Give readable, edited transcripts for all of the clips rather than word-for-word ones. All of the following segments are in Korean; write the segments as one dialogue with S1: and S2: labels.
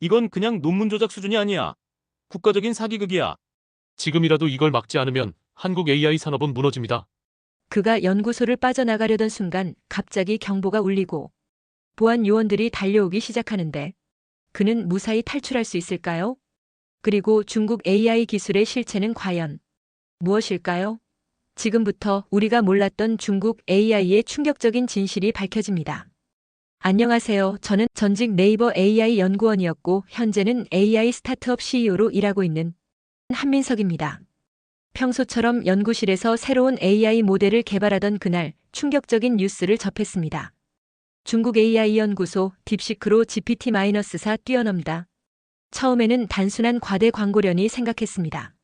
S1: 이건 그냥 논문 조작 수준이 아니야. 국가적인 사기극이야.
S2: 지금이라도 이걸 막지 않으면 한국 AI 산업은 무너집니다.
S3: 그가 연구소를 빠져나가려던 순간 갑자기 경보가 울리고 보안 요원들이 달려오기 시작하는데 그는 무사히 탈출할 수 있을까요? 그리고 중국 AI 기술의 실체는 과연 무엇일까요? 지금부터 우리가 몰랐던 중국 AI의 충격적인 진실이 밝혀집니다. 안녕하세요. 저는 전직 네이버 AI 연구원이었고 현재는 AI 스타트업 CEO로 일하고 있는 한민석입니다. 평소처럼 연구실에서 새로운 AI 모델을 개발하던 그날 충격적인 뉴스를 접했습니다. 중국 AI 연구소 딥시크로 GPT-4 뛰어넘다. 처음에는 단순한 과대 광고련이 생각했습니다.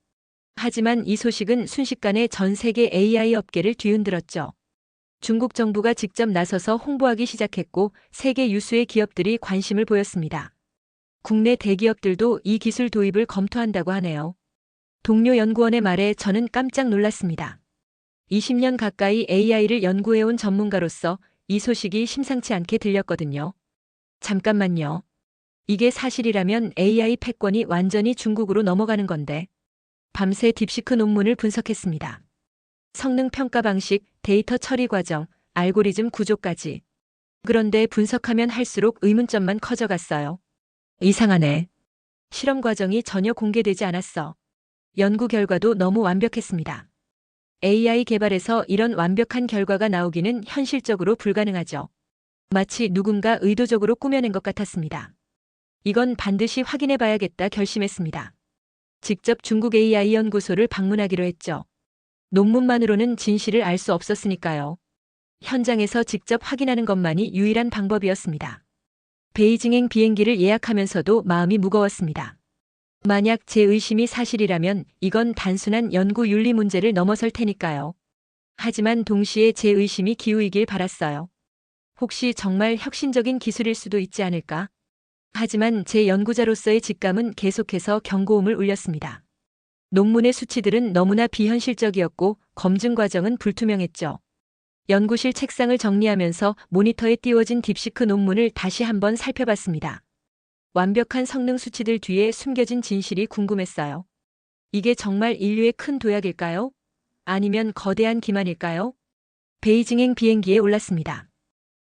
S3: 하지만 이 소식은 순식간에 전 세계 AI 업계를 뒤흔들었죠. 중국 정부가 직접 나서서 홍보하기 시작했고 세계 유수의 기업들이 관심을 보였습니다. 국내 대기업들도 이 기술 도입을 검토한다고 하네요. 동료 연구원의 말에 저는 깜짝 놀랐습니다. 20년 가까이 AI를 연구해온 전문가로서 이 소식이 심상치 않게 들렸거든요. 잠깐만요. 이게 사실이라면 AI 패권이 완전히 중국으로 넘어가는 건데. 밤새 딥시크 논문을 분석했습니다. 성능 평가 방식, 데이터 처리 과정, 알고리즘 구조까지. 그런데 분석하면 할수록 의문점만 커져갔어요. 이상하네. 실험 과정이 전혀 공개되지 않았어. 연구 결과도 너무 완벽했습니다. AI 개발에서 이런 완벽한 결과가 나오기는 현실적으로 불가능하죠. 마치 누군가 의도적으로 꾸며낸 것 같았습니다. 이건 반드시 확인해 봐야겠다 결심했습니다. 직접 중국 AI 연구소를 방문하기로 했죠. 논문만으로는 진실을 알 수 없었으니까요. 현장에서 직접 확인하는 것만이 유일한 방법이었습니다. 베이징행 비행기를 예약하면서도 마음이 무거웠습니다. 만약 제 의심이 사실이라면 이건 단순한 연구 윤리 문제를 넘어설 테니까요. 하지만 동시에 제 의심이 기우이길 바랐어요. 혹시 정말 혁신적인 기술일 수도 있지 않을까? 하지만 제 연구자로서의 직감은 계속해서 경고음을 울렸습니다. 논문의 수치들은 너무나 비현실적이었고 검증 과정은 불투명했죠. 연구실 책상을 정리하면서 모니터에 띄워진 딥시크 논문을 다시 한번 살펴봤습니다. 완벽한 성능 수치들 뒤에 숨겨진 진실이 궁금했어요. 이게 정말 인류의 큰 도약일까요? 아니면 거대한 기만일까요? 베이징행 비행기에 올랐습니다.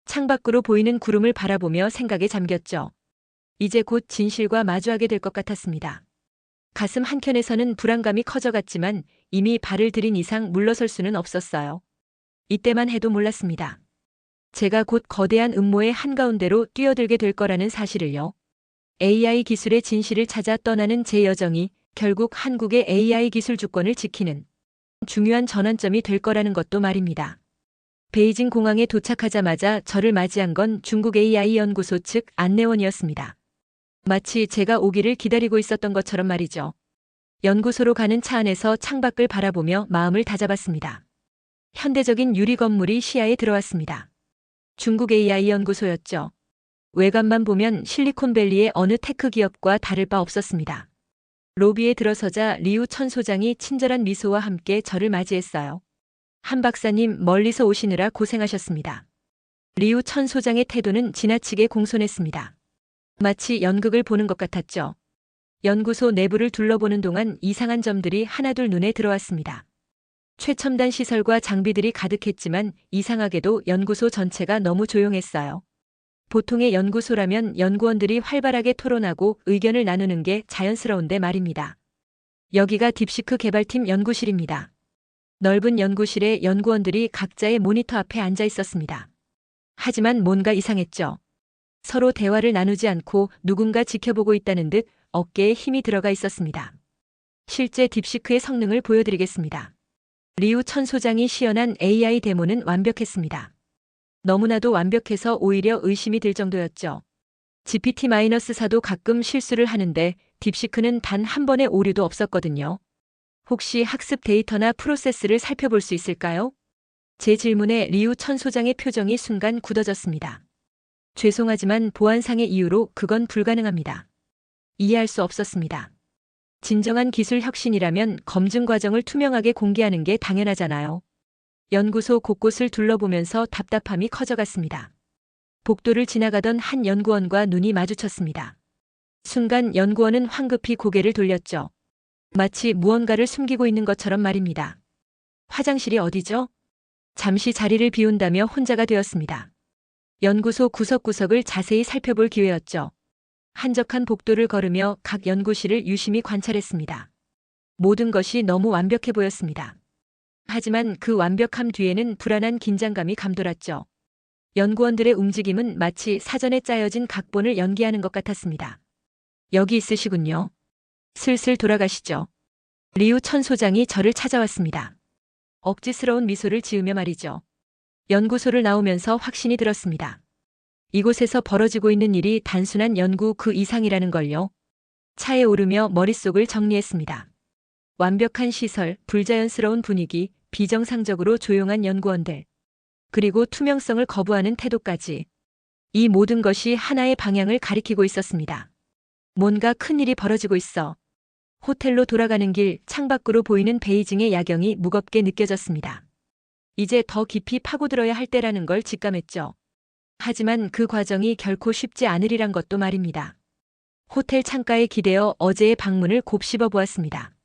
S3: 창밖으로 보이는 구름을 바라보며 생각에 잠겼죠. 이제 곧 진실과 마주하게 될 것 같았습니다. 가슴 한켠에서는 불안감이 커져갔지만 이미 발을 들인 이상 물러설 수는 없었어요. 이때만 해도 몰랐습니다. 제가 곧 거대한 음모의 한가운데로 뛰어들게 될 거라는 사실을요. AI 기술의 진실을 찾아 떠나는 제 여정이 결국 한국의 AI 기술 주권을 지키는 중요한 전환점이 될 거라는 것도 말입니다. 베이징 공항에 도착하자마자 저를 맞이한 건 중국 AI 연구소 측 안내원이었습니다. 마치 제가 오기를 기다리고 있었던 것처럼 말이죠. 연구소로 가는 차 안에서 창밖을 바라보며 마음을 다잡았습니다. 현대적인 유리 건물이 시야에 들어왔습니다. 중국 AI 연구소였죠. 외관만 보면 실리콘밸리의 어느 테크 기업과 다를 바 없었습니다. 로비에 들어서자 리우 천 소장이 친절한 미소와 함께 저를 맞이했어요. 한 박사님 멀리서 오시느라 고생하셨습니다. 리우 천 소장의 태도는 지나치게 공손했습니다. 마치 연극을 보는 것 같았죠. 연구소 내부를 둘러보는 동안 이상한 점들이 하나둘 눈에 들어왔습니다. 최첨단 시설과 장비들이 가득했지만 이상하게도 연구소 전체가 너무 조용했어요. 보통의 연구소라면 연구원들이 활발하게 토론하고 의견을 나누는 게 자연스러운데 말입니다. 여기가 딥시크 개발팀 연구실입니다. 넓은 연구실에 연구원들이 각자의 모니터 앞에 앉아 있었습니다. 하지만 뭔가 이상했죠. 서로 대화를 나누지 않고 누군가 지켜보고 있다는 듯 어깨에 힘이 들어가 있었습니다. 실제 딥시크의 성능을 보여드리겠습니다. 리우 천 소장이 시연한 AI 데모는 완벽했습니다. 너무나도 완벽해서 오히려 의심이 들 정도였죠. GPT-4도 가끔 실수를 하는데 딥시크는 단 한 번의 오류도 없었거든요. 혹시 학습 데이터나 프로세스를 살펴볼 수 있을까요? 제 질문에 리우 천 소장의 표정이 순간 굳어졌습니다. 죄송하지만 보안상의 이유로 그건 불가능합니다. 이해할 수 없었습니다. 진정한 기술 혁신이라면 검증 과정을 투명하게 공개하는 게 당연하잖아요. 연구소 곳곳을 둘러보면서 답답함이 커져갔습니다. 복도를 지나가던 한 연구원과 눈이 마주쳤습니다. 순간 연구원은 황급히 고개를 돌렸죠. 마치 무언가를 숨기고 있는 것처럼 말입니다. 화장실이 어디죠? 잠시 자리를 비운다며 혼자가 되었습니다. 연구소 구석구석을 자세히 살펴볼 기회였죠. 한적한 복도를 걸으며 각 연구실을 유심히 관찰했습니다. 모든 것이 너무 완벽해 보였습니다. 하지만 그 완벽함 뒤에는 불안한 긴장감이 감돌았죠. 연구원들의 움직임은 마치 사전에 짜여진 각본을 연기하는 것 같았습니다. 여기 있으시군요. 슬슬 돌아가시죠. 리우 천 소장이 저를 찾아왔습니다. 억지스러운 미소를 지으며 말이죠. 연구소를 나오면서 확신이 들었습니다. 이곳에서 벌어지고 있는 일이 단순한 연구 그 이상이라는 걸요. 차에 오르며 머릿속을 정리했습니다. 완벽한 시설, 불자연스러운 분위기, 비정상적으로 조용한 연구원들, 그리고 투명성을 거부하는 태도까지. 이 모든 것이 하나의 방향을 가리키고 있었습니다. 뭔가 큰일이 벌어지고 있어. 호텔로 돌아가는 길 창밖으로 보이는 베이징의 야경이 무겁게 느껴졌습니다. 이제 더 깊이 파고들어야 할 때라는 걸 직감했죠. 하지만 그 과정이 결코 쉽지 않으리란 것도 말입니다. 호텔 창가에 기대어 어제의 방문을 곱씹어 보았습니다.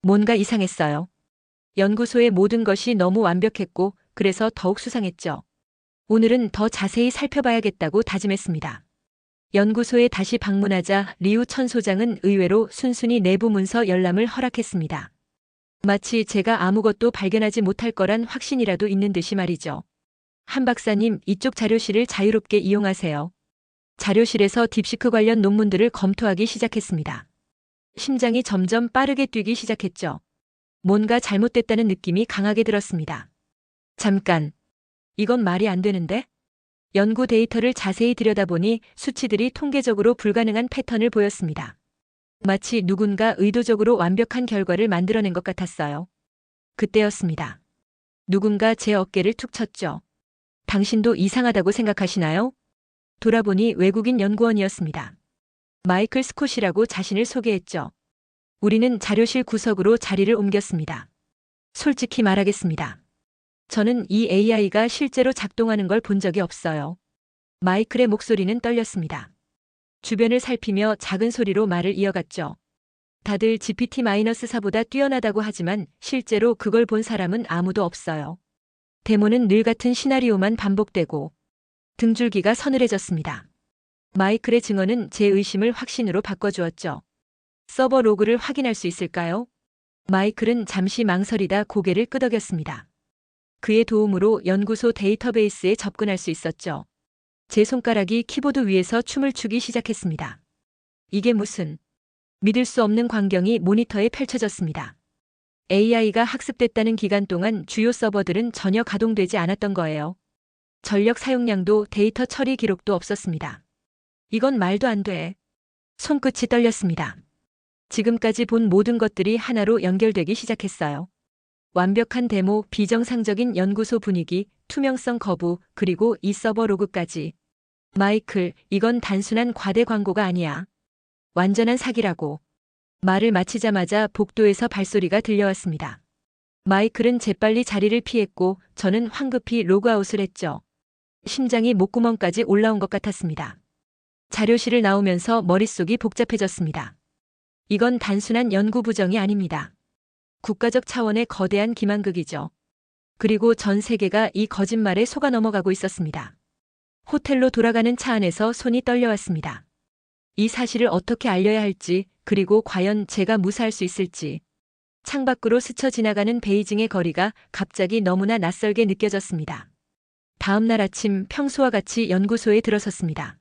S3: 뭔가 이상했어요. 연구소의 모든 것이 너무 완벽했고 그래서 더욱 수상했죠. 오늘은 더 자세히 살펴봐야겠다고 다짐했습니다. 연구소에 다시 방문하자 리우 천 소장은 의외로 순순히 내부 문서 열람을 허락했습니다. 마치 제가 아무것도 발견하지 못할 거란 확신이라도 있는 듯이 말이죠. 한 박사님, 이쪽 자료실을 자유롭게 이용하세요. 자료실에서 딥시크 관련 논문들을 검토하기 시작했습니다. 심장이 점점 빠르게 뛰기 시작했죠. 뭔가 잘못됐다는 느낌이 강하게 들었습니다. 잠깐. 이건 말이 안 되는데? 연구 데이터를 자세히 들여다보니 수치들이 통계적으로 불가능한 패턴을 보였습니다. 마치 누군가 의도적으로 완벽한 결과를 만들어낸 것 같았어요. 그때였습니다. 누군가 제 어깨를 툭 쳤죠. 당신도 이상하다고 생각하시나요? 돌아보니 외국인 연구원이었습니다. 마이클 스콧이라고 자신을 소개했죠. 우리는 자료실 구석으로 자리를 옮겼습니다. 솔직히 말하겠습니다. 저는 이 AI가 실제로 작동하는 걸 본 적이 없어요. 마이클의 목소리는 떨렸습니다. 주변을 살피며 작은 소리로 말을 이어갔죠. 다들 GPT-4보다 뛰어나다고 하지만 실제로 그걸 본 사람은 아무도 없어요. 데모는 늘 같은 시나리오만 반복되고 등줄기가 서늘해졌습니다. 마이클의 증언은 제 의심을 확신으로 바꿔주었죠. 서버 로그를 확인할 수 있을까요? 마이클은 잠시 망설이다 고개를 끄덕였습니다. 그의 도움으로 연구소 데이터베이스에 접근할 수 있었죠. 제 손가락이 키보드 위에서 춤을 추기 시작했습니다. 이게 무슨... 믿을 수 없는 광경이 모니터에 펼쳐졌습니다. AI가 학습됐다는 기간 동안 주요 서버들은 전혀 가동되지 않았던 거예요. 전력 사용량도 데이터 처리 기록도 없었습니다. 이건 말도 안 돼. 손끝이 떨렸습니다. 지금까지 본 모든 것들이 하나로 연결되기 시작했어요. 완벽한 데모, 비정상적인 연구소 분위기, 투명성 거부, 그리고 이 서버 로그까지. 마이클, 이건 단순한 과대 광고가 아니야. 완전한 사기라고. 말을 마치자마자 복도에서 발소리가 들려왔습니다. 마이클은 재빨리 자리를 피했고 저는 황급히 로그아웃을 했죠. 심장이 목구멍까지 올라온 것 같았습니다. 자료실을 나오면서 머릿속이 복잡해졌습니다. 이건 단순한 연구 부정이 아닙니다. 국가적 차원의 거대한 기만극이죠. 그리고 전 세계가 이 거짓말에 속아 넘어가고 있었습니다. 호텔로 돌아가는 차 안에서 손이 떨려왔습니다. 이 사실을 어떻게 알려야 할지, 그리고 과연 제가 무사할 수 있을지. 창밖으로 스쳐 지나가는 베이징의 거리가 갑자기 너무나 낯설게 느껴졌습니다. 다음 날 아침 평소와 같이 연구소에 들어섰습니다.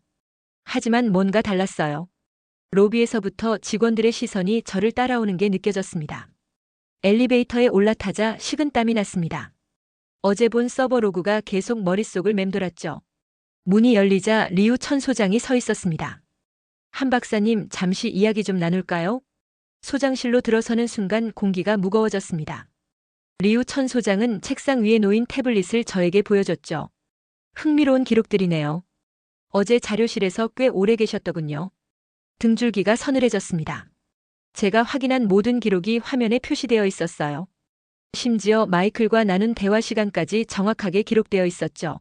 S3: 하지만 뭔가 달랐어요. 로비에서부터 직원들의 시선이 저를 따라오는 게 느껴졌습니다. 엘리베이터에 올라타자 식은땀이 났습니다. 어제 본 서버 로그가 계속 머릿속을 맴돌았죠. 문이 열리자 리우 천 소장이 서 있었습니다. 한 박사님, 잠시 이야기 좀 나눌까요? 소장실로 들어서는 순간 공기가 무거워졌습니다. 리우 천 소장은 책상 위에 놓인 태블릿을 저에게 보여줬죠. 흥미로운 기록들이네요. 어제 자료실에서 꽤 오래 계셨더군요. 등줄기가 서늘해졌습니다. 제가 확인한 모든 기록이 화면에 표시되어 있었어요. 심지어 마이클과 나눈 대화 시간까지 정확하게 기록되어 있었죠.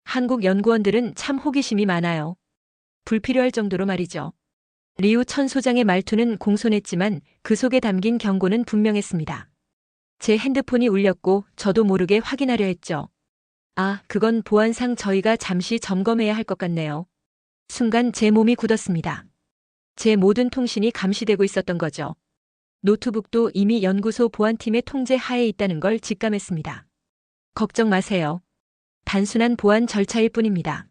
S3: 한국 연구원들은 참 호기심이 많아요. 불필요할 정도로 말이죠. 리우 천 소장의 말투는 공손했지만 그 속에 담긴 경고는 분명했습니다. 제 핸드폰이 울렸고 저도 모르게 확인하려 했죠. 아, 그건 보안상 저희가 잠시 점검해야 할 것 같네요. 순간 제 몸이 굳었습니다. 제 모든 통신이 감시되고 있었던 거죠. 노트북도 이미 연구소 보안팀의 통제 하에 있다는 걸 직감했습니다. 걱정 마세요. 단순한 보안 절차일 뿐입니다.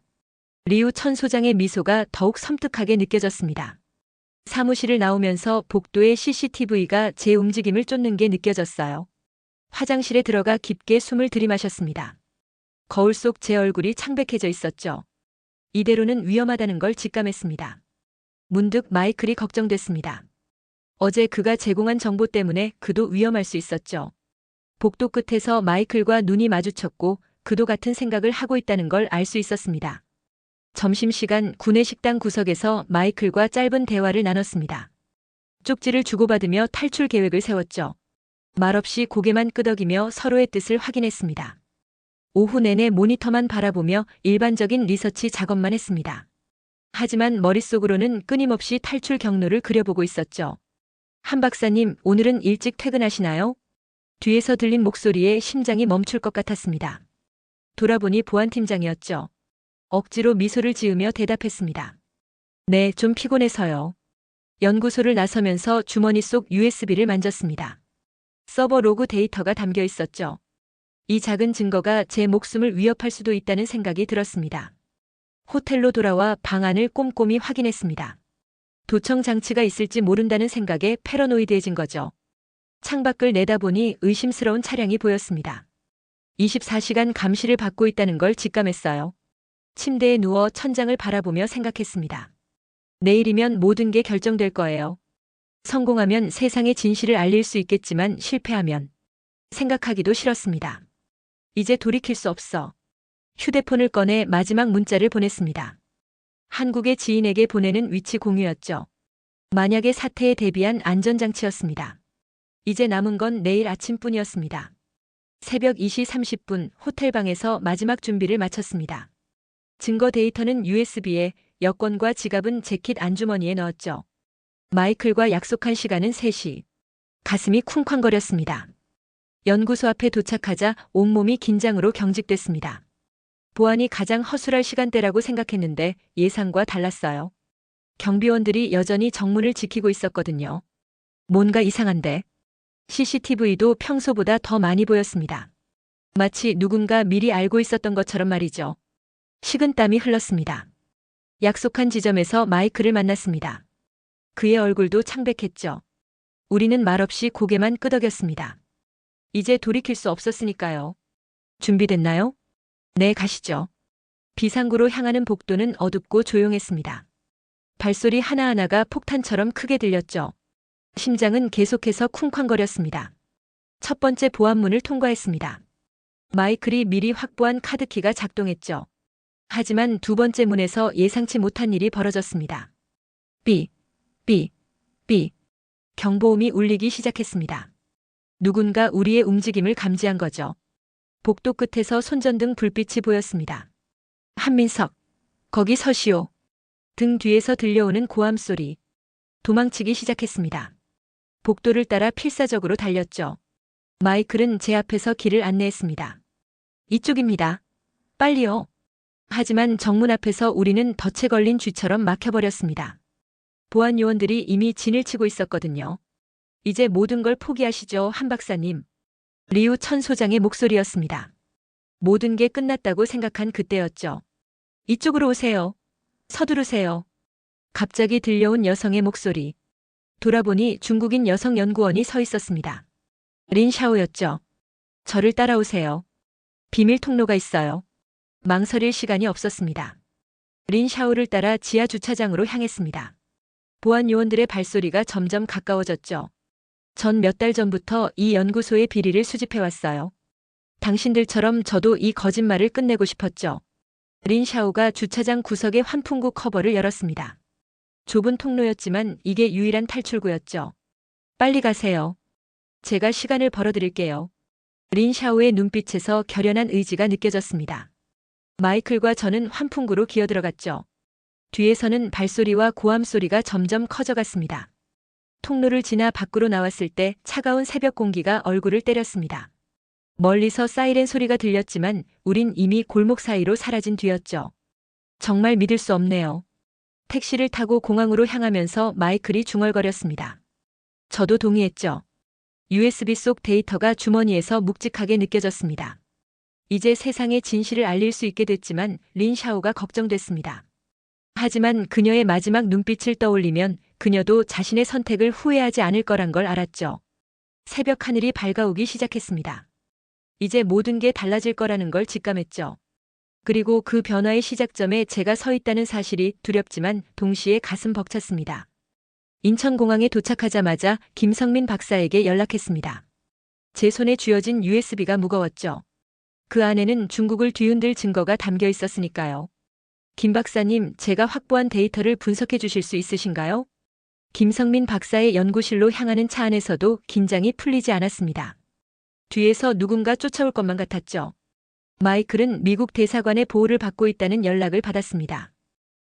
S3: 리우 천 소장의 미소가 더욱 섬뜩하게 느껴졌습니다. 사무실을 나오면서 복도의 CCTV가 제 움직임을 쫓는 게 느껴졌어요. 화장실에 들어가 깊게 숨을 들이마셨습니다. 거울 속 제 얼굴이 창백해져 있었죠. 이대로는 위험하다는 걸 직감했습니다. 문득 마이클이 걱정됐습니다. 어제 그가 제공한 정보 때문에 그도 위험할 수 있었죠. 복도 끝에서 마이클과 눈이 마주쳤고 그도 같은 생각을 하고 있다는 걸 알 수 있었습니다. 점심시간 구내식당 구석에서 마이클과 짧은 대화를 나눴습니다. 쪽지를 주고받으며 탈출 계획을 세웠죠. 말없이 고개만 끄덕이며 서로의 뜻을 확인했습니다. 오후 내내 모니터만 바라보며 일반적인 리서치 작업만 했습니다. 하지만 머릿속으로는 끊임없이 탈출 경로를 그려보고 있었죠. 한 박사님, 오늘은 일찍 퇴근하시나요? 뒤에서 들린 목소리에 심장이 멈출 것 같았습니다. 돌아보니 보안팀장이었죠. 억지로 미소를 지으며 대답했습니다. 네, 좀 피곤해서요. 연구소를 나서면서 주머니 속 USB를 만졌습니다. 서버 로그 데이터가 담겨 있었죠. 이 작은 증거가 제 목숨을 위협할 수도 있다는 생각이 들었습니다. 호텔로 돌아와 방 안을 꼼꼼히 확인했습니다. 도청 장치가 있을지 모른다는 생각에 패러노이드해진 거죠. 창밖을 내다보니 의심스러운 차량이 보였습니다. 24시간 감시를 받고 있다는 걸 직감했어요. 침대에 누워 천장을 바라보며 생각했습니다. 내일이면 모든 게 결정될 거예요. 성공하면 세상의 진실을 알릴 수 있겠지만 실패하면 생각하기도 싫었습니다. 이제 돌이킬 수 없어. 휴대폰을 꺼내 마지막 문자를 보냈습니다. 한국의 지인에게 보내는 위치 공유였죠. 만약의 사태에 대비한 안전장치였습니다. 이제 남은 건 내일 아침뿐이었습니다. 새벽 2시 30분 호텔방에서 마지막 준비를 마쳤습니다. 증거 데이터는 USB에, 여권과 지갑은 재킷 안주머니에 넣었죠. 마이클과 약속한 시간은 3시. 가슴이 쿵쾅거렸습니다. 연구소 앞에 도착하자 온몸이 긴장으로 경직됐습니다. 보안이 가장 허술할 시간대라고 생각했는데 예상과 달랐어요. 경비원들이 여전히 정문을 지키고 있었거든요. 뭔가 이상한데. CCTV도 평소보다 더 많이 보였습니다. 마치 누군가 미리 알고 있었던 것처럼 말이죠. 식은땀이 흘렀습니다. 약속한 지점에서 마이클을 만났습니다. 그의 얼굴도 창백했죠. 우리는 말없이 고개만 끄덕였습니다. 이제 돌이킬 수 없었으니까요. 준비됐나요? 네, 가시죠. 비상구로 향하는 복도는 어둡고 조용했습니다. 발소리 하나하나가 폭탄처럼 크게 들렸죠. 심장은 계속해서 쿵쾅거렸습니다. 첫 번째 보안문을 통과했습니다. 마이클이 미리 확보한 카드키가 작동했죠. 하지만 두 번째 문에서 예상치 못한 일이 벌어졌습니다. 삐, 삐, 삐. 경보음이 울리기 시작했습니다. 누군가 우리의 움직임을 감지한 거죠. 복도 끝에서 손전등 불빛이 보였습니다. 한민석, 거기 서시오. 등 뒤에서 들려오는 고함 소리. 도망치기 시작했습니다. 복도를 따라 필사적으로 달렸죠. 마이클은 제 앞에서 길을 안내했습니다. 이쪽입니다. 빨리요. 하지만 정문 앞에서 우리는 덫에 걸린 쥐처럼 막혀버렸습니다. 보안 요원들이 이미 진을 치고 있었거든요. 이제 모든 걸 포기하시죠, 한 박사님. 리우 천 소장의 목소리였습니다. 모든 게 끝났다고 생각한 그때였죠. 이쪽으로 오세요. 서두르세요. 갑자기 들려온 여성의 목소리. 돌아보니 중국인 여성 연구원이 서 있었습니다. 린 샤오였죠. 저를 따라오세요. 비밀 통로가 있어요. 망설일 시간이 없었습니다. 린 샤오를 따라 지하 주차장으로 향했습니다. 보안 요원들의 발소리가 점점 가까워졌죠. 전 몇 달 전부터 이 연구소의 비리를 수집해왔어요. 당신들처럼 저도 이 거짓말을 끝내고 싶었죠. 린 샤오가 주차장 구석의 환풍구 커버를 열었습니다. 좁은 통로였지만 이게 유일한 탈출구였죠. 빨리 가세요. 제가 시간을 벌어드릴게요. 린 샤오의 눈빛에서 결연한 의지가 느껴졌습니다. 마이클과 저는 환풍구로 기어들어갔죠. 뒤에서는 발소리와 고함 소리가 점점 커져갔습니다. 통로를 지나 밖으로 나왔을 때 차가운 새벽 공기가 얼굴을 때렸습니다. 멀리서 사이렌 소리가 들렸지만 우린 이미 골목 사이로 사라진 뒤였죠. 정말 믿을 수 없네요. 택시를 타고 공항으로 향하면서 마이클이 중얼거렸습니다. 저도 동의했죠. USB 속 데이터가 주머니에서 묵직하게 느껴졌습니다. 이제 세상의 진실을 알릴 수 있게 됐지만 린 샤오가 걱정됐습니다. 하지만 그녀의 마지막 눈빛을 떠올리면 그녀도 자신의 선택을 후회하지 않을 거란 걸 알았죠. 새벽 하늘이 밝아오기 시작했습니다. 이제 모든 게 달라질 거라는 걸 직감했죠. 그리고 그 변화의 시작점에 제가 서 있다는 사실이 두렵지만 동시에 가슴 벅찼습니다. 인천공항에 도착하자마자 김성민 박사에게 연락했습니다. 제 손에 쥐어진 USB가 무거웠죠. 그 안에는 중국을 뒤흔들 증거가 담겨 있었으니까요. 김 박사님, 제가 확보한 데이터를 분석해 주실 수 있으신가요? 김성민 박사의 연구실로 향하는 차 안에서도 긴장이 풀리지 않았습니다. 뒤에서 누군가 쫓아올 것만 같았죠. 마이클은 미국 대사관의 보호를 받고 있다는 연락을 받았습니다.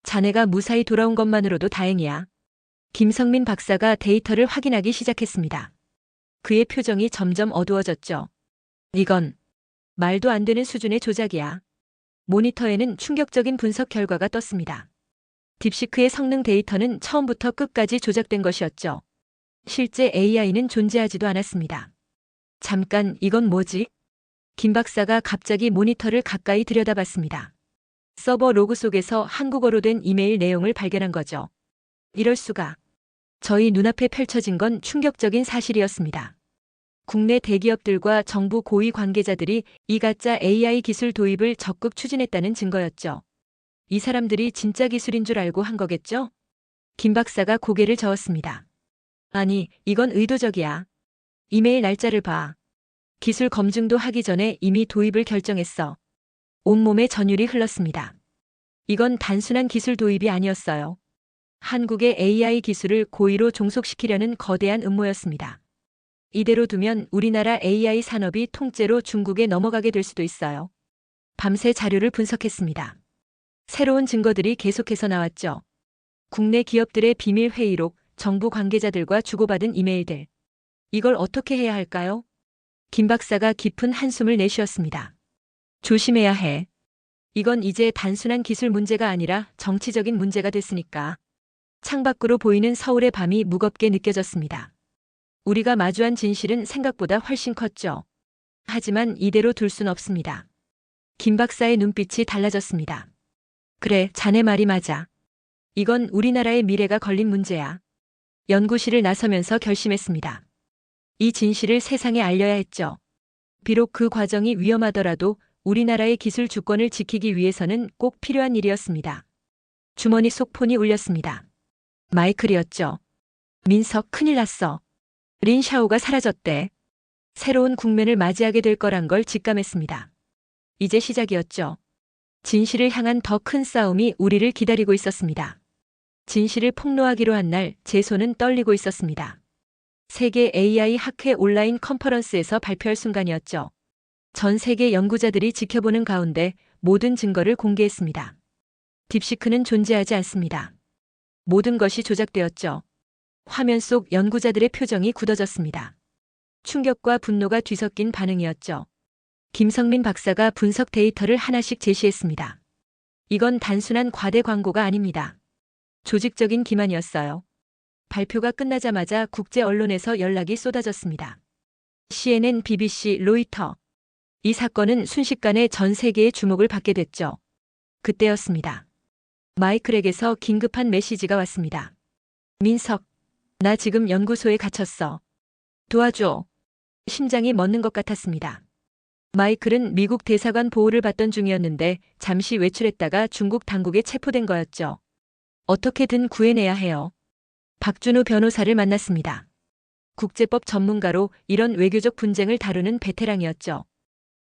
S3: 자네가 무사히 돌아온 것만으로도 다행이야. 김성민 박사가 데이터를 확인하기 시작했습니다. 그의 표정이 점점 어두워졌죠. 이건 말도 안 되는 수준의 조작이야. 모니터에는 충격적인 분석 결과가 떴습니다. 딥시크의 성능 데이터는 처음부터 끝까지 조작된 것이었죠. 실제 AI는 존재하지도 않았습니다. 잠깐, 이건 뭐지? 김 박사가 갑자기 모니터를 가까이 들여다봤습니다. 서버 로그 속에서 한국어로 된 이메일 내용을 발견한 거죠. 이럴 수가. 저희 눈앞에 펼쳐진 건 충격적인 사실이었습니다. 국내 대기업들과 정부 고위 관계자들이 이 가짜 AI 기술 도입을 적극 추진했다는 증거였죠. 이 사람들이 진짜 기술인 줄 알고 한 거겠죠? 김 박사가 고개를 저었습니다. 아니, 이건 의도적이야. 이메일 날짜를 봐. 기술 검증도 하기 전에 이미 도입을 결정했어. 온몸에 전율이 흘렀습니다. 이건 단순한 기술 도입이 아니었어요. 한국의 AI 기술을 고의로 종속시키려는 거대한 음모였습니다. 이대로 두면 우리나라 AI 산업이 통째로 중국에 넘어가게 될 수도 있어요. 밤새 자료를 분석했습니다. 새로운 증거들이 계속해서 나왔죠. 국내 기업들의 비밀 회의록, 정부 관계자들과 주고받은 이메일들. 이걸 어떻게 해야 할까요? 김 박사가 깊은 한숨을 내쉬었습니다. 조심해야 해. 이건 이제 단순한 기술 문제가 아니라 정치적인 문제가 됐으니까. 창밖으로 보이는 서울의 밤이 무겁게 느껴졌습니다. 우리가 마주한 진실은 생각보다 훨씬 컸죠. 하지만 이대로 둘 순 없습니다. 김 박사의 눈빛이 달라졌습니다. 그래, 자네 말이 맞아. 이건 우리나라의 미래가 걸린 문제야. 연구실을 나서면서 결심했습니다. 이 진실을 세상에 알려야 했죠. 비록 그 과정이 위험하더라도 우리나라의 기술 주권을 지키기 위해서는 꼭 필요한 일이었습니다. 주머니 속 폰이 울렸습니다. 마이클이었죠. 민석, 큰일 났어. 린 샤오가 사라졌대. 새로운 국면을 맞이하게 될 거란 걸 직감했습니다. 이제 시작이었죠. 진실을 향한 더 큰 싸움이 우리를 기다리고 있었습니다. 진실을 폭로하기로 한 날 제 손은 떨리고 있었습니다. 세계 AI 학회 온라인 컨퍼런스에서 발표할 순간이었죠. 전 세계 연구자들이 지켜보는 가운데 모든 증거를 공개했습니다. 딥시크는 존재하지 않습니다. 모든 것이 조작되었죠. 화면 속 연구자들의 표정이 굳어졌습니다. 충격과 분노가 뒤섞인 반응이었죠. 김성민 박사가 분석 데이터를 하나씩 제시했습니다. 이건 단순한 과대 광고가 아닙니다. 조직적인 기만이었어요. 발표가 끝나자마자 국제 언론에서 연락이 쏟아졌습니다. CNN, BBC, 로이터. 이 사건은 순식간에 전 세계의 주목을 받게 됐죠. 그때였습니다. 마이클에게서 긴급한 메시지가 왔습니다. 민석, 나 지금 연구소에 갇혔어. 도와줘. 심장이 멎는 것 같았습니다. 마이클은 미국 대사관 보호를 받던 중이었는데 잠시 외출했다가 중국 당국에 체포된 거였죠. 어떻게든 구해내야 해요. 박준우 변호사를 만났습니다. 국제법 전문가로 이런 외교적 분쟁을 다루는 베테랑이었죠.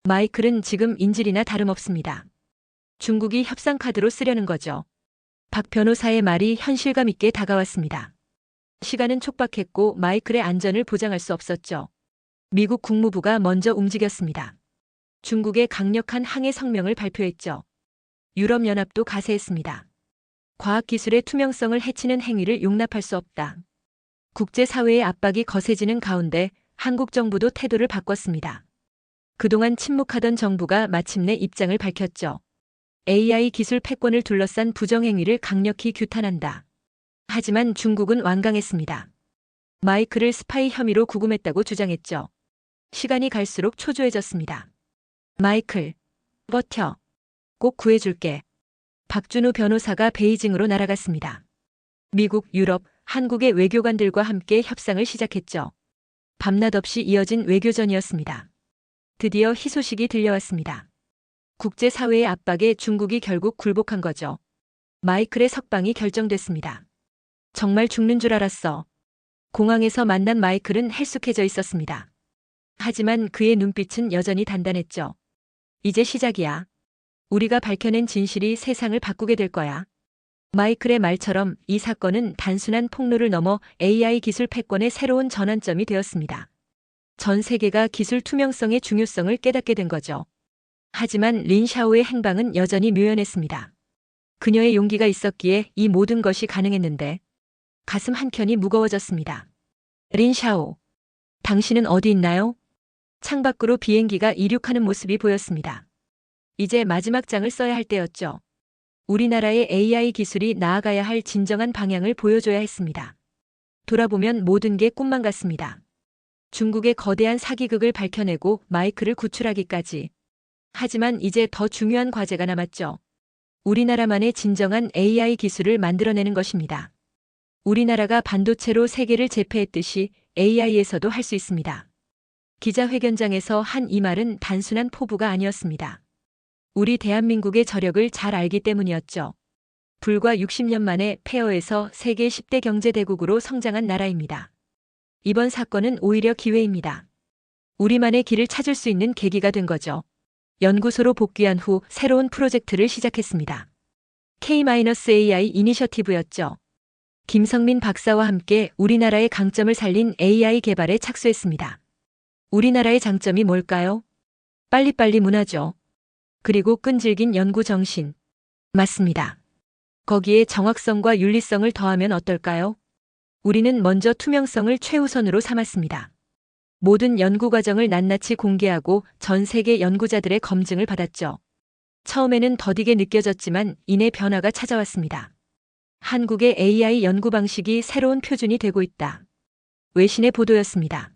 S3: 마이클은 지금 인질이나 다름없습니다. 중국이 협상 카드로 쓰려는 거죠. 박 변호사의 말이 현실감 있게 다가왔습니다. 시간은 촉박했고 마이클의 안전을 보장할 수 없었죠. 미국 국무부가 먼저 움직였습니다. 중국의 강력한 항해 성명을 발표했죠. 유럽연합도 가세했습니다. 과학기술의 투명성을 해치는 행위를 용납할 수 없다. 국제사회의 압박이 거세지는 가운데 한국 정부도 태도를 바꿨습니다. 그동안 침묵하던 정부가 마침내 입장을 밝혔죠. AI 기술 패권을 둘러싼 부정행위를 강력히 규탄한다. 하지만 중국은 완강했습니다. 마이크를 스파이 혐의로 구금했다고 주장했죠. 시간이 갈수록 초조해졌습니다. 마이클, 버텨. 꼭 구해줄게. 박준우 변호사가 베이징으로 날아갔습니다. 미국, 유럽, 한국의 외교관들과 함께 협상을 시작했죠. 밤낮 없이 이어진 외교전이었습니다. 드디어 희소식이 들려왔습니다. 국제사회의 압박에 중국이 결국 굴복한 거죠. 마이클의 석방이 결정됐습니다. 정말 죽는 줄 알았어. 공항에서 만난 마이클은 헬쑥해져 있었습니다. 하지만 그의 눈빛은 여전히 단단했죠. 이제 시작이야. 우리가 밝혀낸 진실이 세상을 바꾸게 될 거야. 마이클의 말처럼 이 사건은 단순한 폭로를 넘어 AI 기술 패권의 새로운 전환점이 되었습니다. 전 세계가 기술 투명성의 중요성을 깨닫게 된 거죠. 하지만 린 샤오의 행방은 여전히 묘연했습니다. 그녀의 용기가 있었기에 이 모든 것이 가능했는데 가슴 한켠이 무거워졌습니다. 린 샤오, 당신은 어디 있나요? 창밖으로 비행기가 이륙하는 모습이 보였습니다. 이제 마지막 장을 써야 할 때였죠. 우리나라의 AI 기술이 나아가야 할 진정한 방향을 보여줘야 했습니다. 돌아보면 모든 게 꿈만 같습니다. 중국의 거대한 사기극을 밝혀내고 마이크를 구출하기까지. 하지만 이제 더 중요한 과제가 남았죠. 우리나라만의 진정한 AI 기술을 만들어내는 것입니다. 우리나라가 반도체로 세계를 제패했듯이 AI에서도 할 수 있습니다. 기자회견장에서 한 이 말은 단순한 포부가 아니었습니다. 우리 대한민국의 저력을 잘 알기 때문이었죠. 불과 60년 만에 폐허에서 세계 10대 경제대국으로 성장한 나라입니다. 이번 사건은 오히려 기회입니다. 우리만의 길을 찾을 수 있는 계기가 된 거죠. 연구소로 복귀한 후 새로운 프로젝트를 시작했습니다. K-AI 이니셔티브였죠. 김성민 박사와 함께 우리나라의 강점을 살린 AI 개발에 착수했습니다. 우리나라의 장점이 뭘까요? 빨리빨리 문화죠. 그리고 끈질긴 연구 정신. 맞습니다. 거기에 정확성과 윤리성을 더하면 어떨까요? 우리는 먼저 투명성을 최우선으로 삼았습니다. 모든 연구 과정을 낱낱이 공개하고 전 세계 연구자들의 검증을 받았죠. 처음에는 더디게 느껴졌지만 이내 변화가 찾아왔습니다. 한국의 AI 연구 방식이 새로운 표준이 되고 있다. 외신의 보도였습니다.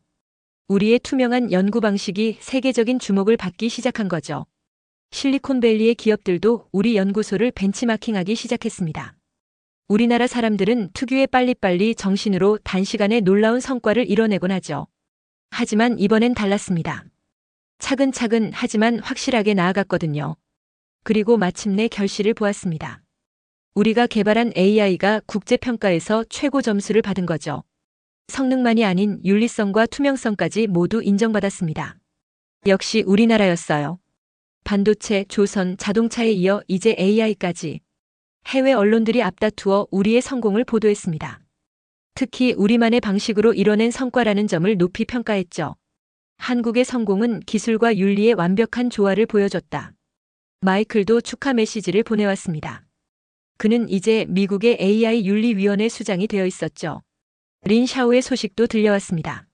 S3: 우리의 투명한 연구 방식이 세계적인 주목을 받기 시작한 거죠. 실리콘밸리의 기업들도 우리 연구소를 벤치마킹하기 시작했습니다. 우리나라 사람들은 특유의 빨리빨리 정신으로 단시간에 놀라운 성과를 이뤄내곤 하죠. 하지만 이번엔 달랐습니다. 차근차근 하지만 확실하게 나아갔거든요. 그리고 마침내 결실을 보았습니다. 우리가 개발한 AI가 국제평가에서 최고 점수를 받은 거죠. 성능만이 아닌 윤리성과 투명성까지 모두 인정받았습니다. 역시 우리나라였어요. 반도체, 조선, 자동차에 이어 이제 AI까지. 해외 언론들이 앞다투어 우리의 성공을 보도했습니다. 특히 우리만의 방식으로 이뤄낸 성과라는 점을 높이 평가했죠. 한국의 성공은 기술과 윤리의 완벽한 조화를 보여줬다. 마이클도 축하 메시지를 보내왔습니다. 그는 이제 미국의 AI 윤리위원회 수장이 되어 있었죠. 린 샤오의 소식도 들려왔습니다.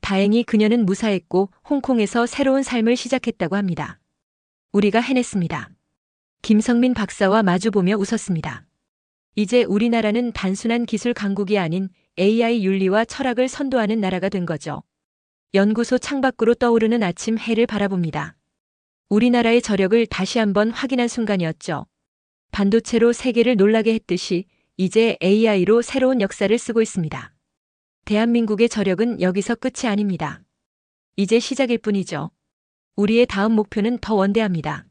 S3: 다행히 그녀는 무사했고 홍콩에서 새로운 삶을 시작했다고 합니다. 우리가 해냈습니다. 김성민 박사와 마주보며 웃었습니다. 이제 우리나라는 단순한 기술 강국이 아닌 AI 윤리와 철학을 선도하는 나라가 된 거죠. 연구소 창밖으로 떠오르는 아침 해를 바라봅니다. 우리나라의 저력을 다시 한번 확인한 순간이었죠. 반도체로 세계를 놀라게 했듯이 이제 AI로 새로운 역사를 쓰고 있습니다. 대한민국의 저력은 여기서 끝이 아닙니다. 이제 시작일 뿐이죠. 우리의 다음 목표는 더 원대합니다.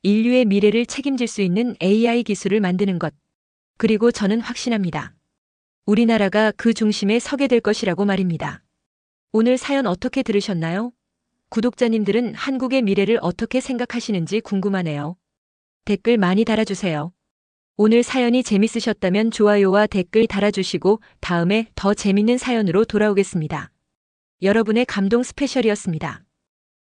S3: 인류의 미래를 책임질 수 있는 AI 기술을 만드는 것. 그리고 저는 확신합니다. 우리나라가 그 중심에 서게 될 것이라고 말입니다. 오늘 사연 어떻게 들으셨나요? 구독자님들은 한국의 미래를 어떻게 생각하시는지 궁금하네요. 댓글 많이 달아주세요. 오늘 사연이 재밌으셨다면 좋아요와 댓글 달아주시고 다음에 더 재밌는 사연으로 돌아오겠습니다. 여러분의 감동 스페셜이었습니다.